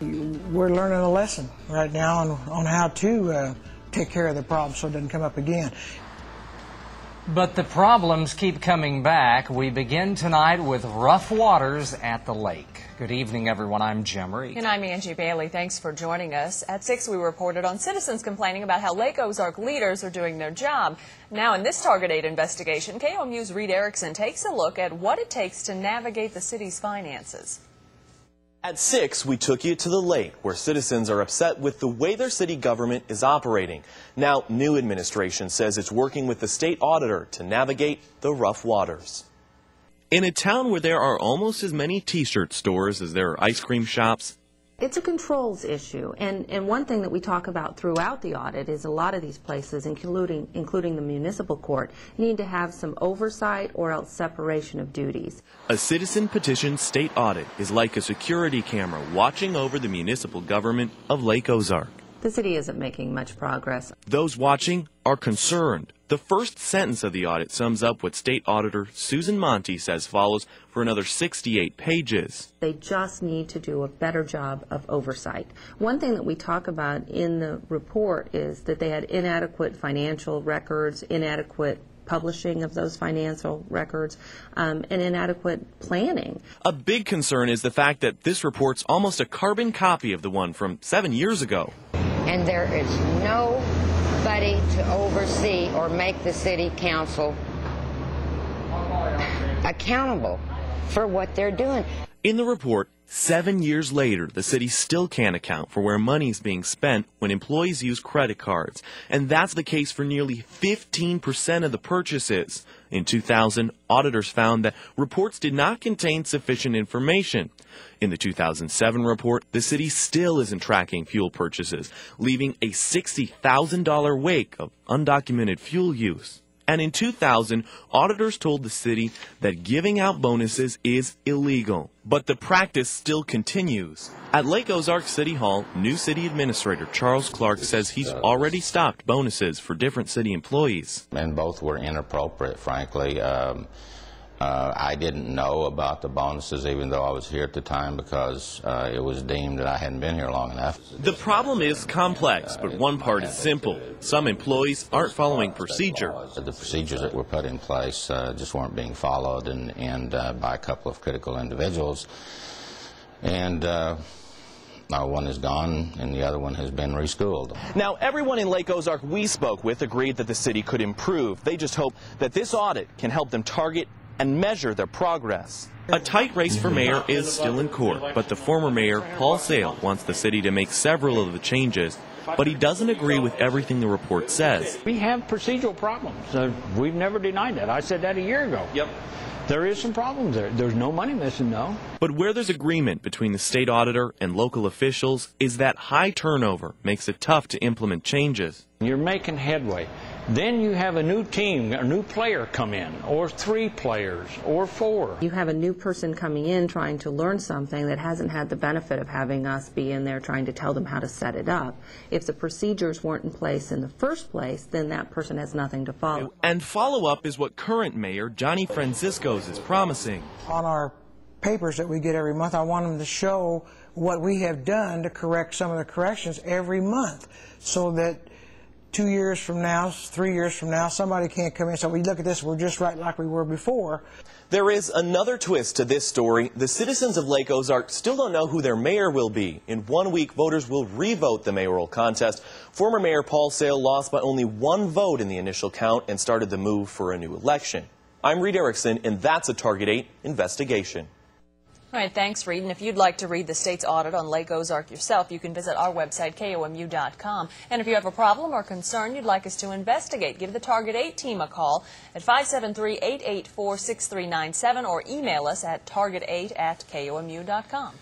We're learning a lesson right now on how to take care of the problem so it doesn't come up again. But the problems keep coming back. We begin tonight with rough waters at the lake. Good evening, everyone. I'm Jim Reed. And I'm Angie Bailey. Thanks for joining us. At 6, we reported on citizens complaining about how Lake Ozark leaders are doing their job. Now, in this Target 8 investigation, KOMU's Reed Erickson takes a look at what it takes to navigate the city's finances. At 6, we took you to the lake, where citizens are upset with the way their city government is operating. Now, new administration says it's working with the state auditor to navigate the rough waters. In a town where there are almost as many T-shirt stores as there are ice cream shops, it's a controls issue, and one thing that we talk about throughout the audit is a lot of these places, including the municipal court, need to have some oversight or else separation of duties. A citizen petition state audit is like a security camera watching over the municipal government of Lake Ozark. The city isn't making much progress. Those watching are concerned. The first sentence of the audit sums up what State Auditor Susan Monty says follows for another 68 pages. They just need to do a better job of oversight. One thing that we talk about in the report is that they had inadequate financial records, inadequate publishing of those financial records, and inadequate planning. A big concern is the fact that this report's almost a carbon copy of the one from 7 years ago. And there is nobody to oversee or make the city council accountable for what they're doing. In the report, 7 years later, the city still can't account for where money's being spent when employees use credit cards. And that's the case for nearly 15% of the purchases. In 2000, auditors found that reports did not contain sufficient information. In the 2007 report, the city still isn't tracking fuel purchases, leaving a $60,000 wake of undocumented fuel use. And in 2000, auditors told the city that giving out bonuses is illegal. But the practice still continues. At Lake Ozark City Hall, new city administrator Charles Clark says he's already stopped bonuses for different city employees. And both were inappropriate, frankly. I didn't know about the bonuses even though I was here at the time because it was deemed that I hadn't been here long enough. The problem is complex, but one part is simple. Some employees aren't following procedure. The procedures that were put in place just weren't being followed and by a couple of critical individuals. And one is gone and the other one has been reschooled. Now, everyone in Lake Ozark we spoke with agreed that the city could improve. They just hope that this audit can help them target and measure their progress. A tight race for mayor is still in court, but the former mayor, Paul Sale, wants the city to make several of the changes, but he doesn't agree with everything the report says. We have procedural problems. We've never denied that. I said that a year ago. Yep. There is some problems there. There's no money missing, no. But where there's agreement between the state auditor and local officials is that high turnover makes it tough to implement changes. You're making headway. Then you have a new team, a new player come in, or 3 players, or 4. You have a new person coming in trying to learn something that hasn't had the benefit of having us be in there trying to tell them how to set it up. If the procedures weren't in place in the first place, then that person has nothing to follow. And follow-up is what current mayor Johnny Franciscos is promising. On our papers that we get every month, I want them to show what we have done to correct some of the corrections every month so that 2 years from now, 3 years from now, somebody can't come in and say, we look at this, we're just right like we were before. There is another twist to this story. The citizens of Lake Ozark still don't know who their mayor will be. In 1 week, voters will re-vote the mayoral contest. Former Mayor Paul Sale lost by only 1 vote in the initial count and started the move for a new election. I'm Reed Erickson, and that's a Target 8 investigation. All right, thanks, Reed. And if you'd like to read the state's audit on Lake Ozark yourself, you can visit our website, KOMU.com. And if you have a problem or concern you'd like us to investigate, give the Target 8 team a call at 573-884-6397 or email us at target8@komu.com.